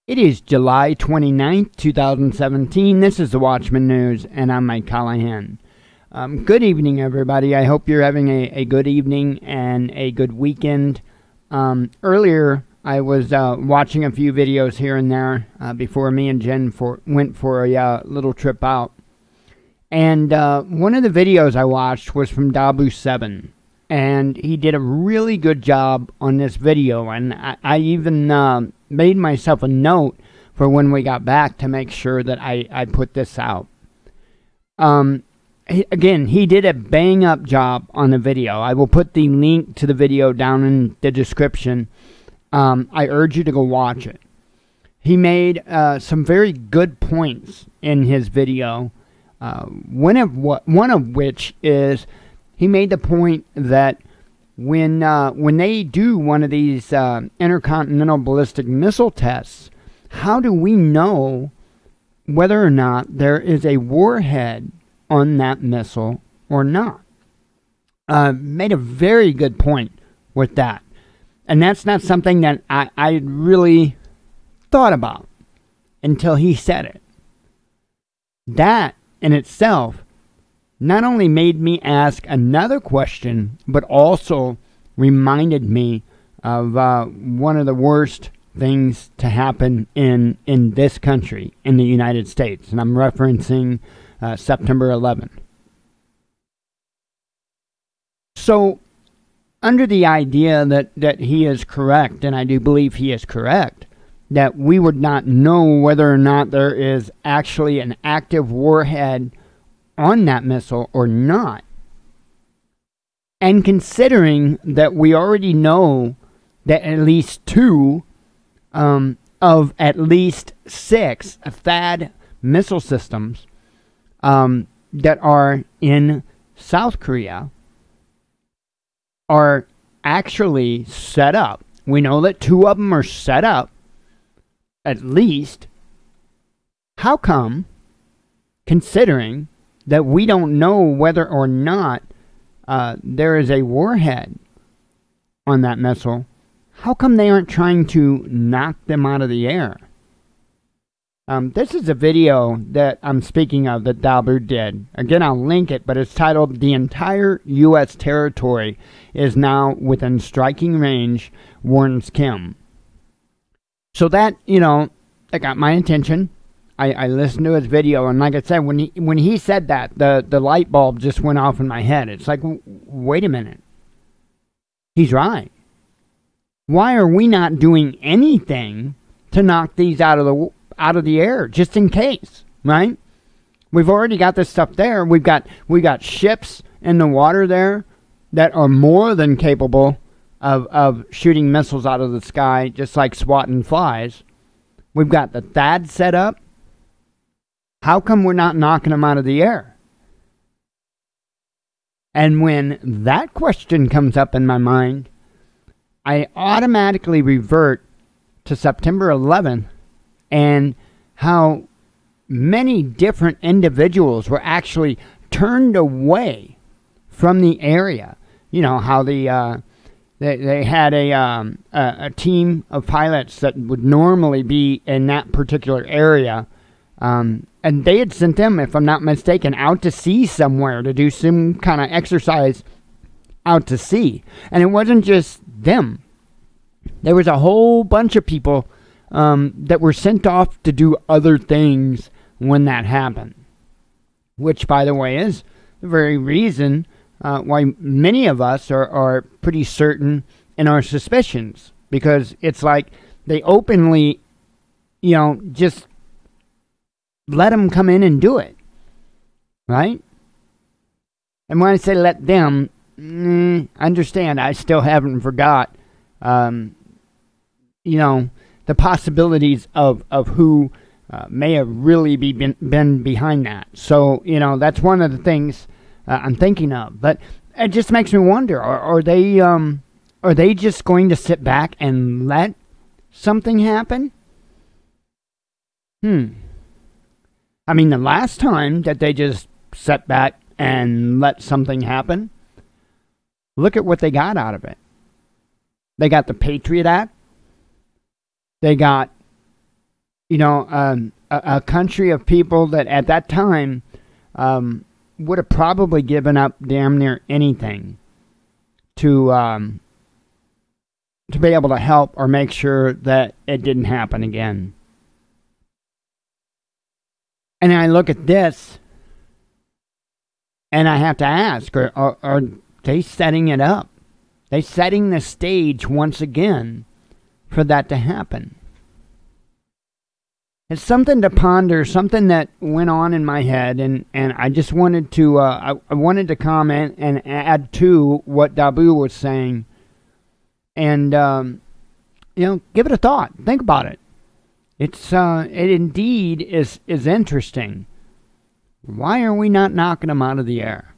It is July 29th, 2017. This is the Watchman News, and I'm Mike Callahan. Good evening, everybody. I hope you're having a good evening and a good weekend. Earlier, I was watching a few videos here and there before me and Jen went for a little trip out. And one of the videos I watched was from Dahboo77. And he did a really good job on this video, and I even made myself a note for when we got back to make sure that I put this out. Again, he did a bang-up job on the video. I will put the link to the video down in the description. I urge you to go watch it. He made some very good points in his video, one of which is he made the point that when they do one of these intercontinental ballistic missile tests, how do we know whether or not there is a warhead on that missile or not? Made a very good point with that. And that's not something that I really thought about until he said it. That in itself not only made me ask another question, but also reminded me of one of the worst things to happen in this country, in the United States. And I'm referencing September 11th. So, under the idea that he is correct, and I do believe he is correct, that we would not know whether or not there is actually an active warhead on that missile or not, and considering that we already know that at least two of at least 6 THAAD missile systems that are in South Korea are actually set up. We know that 2 of them are set up, at least. How come, considering that we don't know whether or not there is a warhead on that missile, how come they aren't trying to knock them out of the air? This is a video that I'm speaking of that Dahboo did. Again, I'll link it, but it's titled, "The Entire U.S. Territory is Now Within Striking Range, Warns Kim." So that, that got my attention. I listened to his video, and like I said, when he said that, the light bulb just went off in my head. It's like, wait a minute. He's right. Why are we not doing anything to knock these out of the air, just in case, right? We've already got this stuff there. We got ships in the water there that are more than capable of shooting missiles out of the sky, just like swatting flies. We've got the THAAD set up. How come we're not knocking them out of the air? And when that question comes up in my mind, I automatically revert to September 11th and how many different individuals were actually turned away from the area. You know, how they had a team of pilots that would normally be in that particular area, and they had sent them, if I'm not mistaken, out to sea somewhere to do some kind of exercise out to sea. And it wasn't just them. There was a whole bunch of people that were sent off to do other things when that happened. Which, by the way, is the very reason why many of us are pretty certain in our suspicions. Because it's like they openly, just let them come in and do it, right? And when I say let them, understand, I still haven't forgot, the possibilities of who may have really been behind that. So, that's one of the things I'm thinking of. But it just makes me wonder, are they just going to sit back and let something happen? I mean, the last time that they just sat back and let something happen, look at what they got out of it. They got the Patriot Act. They got a country of people that at that time would have probably given up damn near anything to be able to help or make sure that it didn't happen again. And I look at this, and I have to ask, are they setting it up? They setting the stage once again for that to happen? It's something to ponder, something that went on in my head, and I just wanted to I wanted to comment and add to what Dahboo was saying, and give it a thought, think about it. It indeed is interesting. Why are we not knocking them out of the air?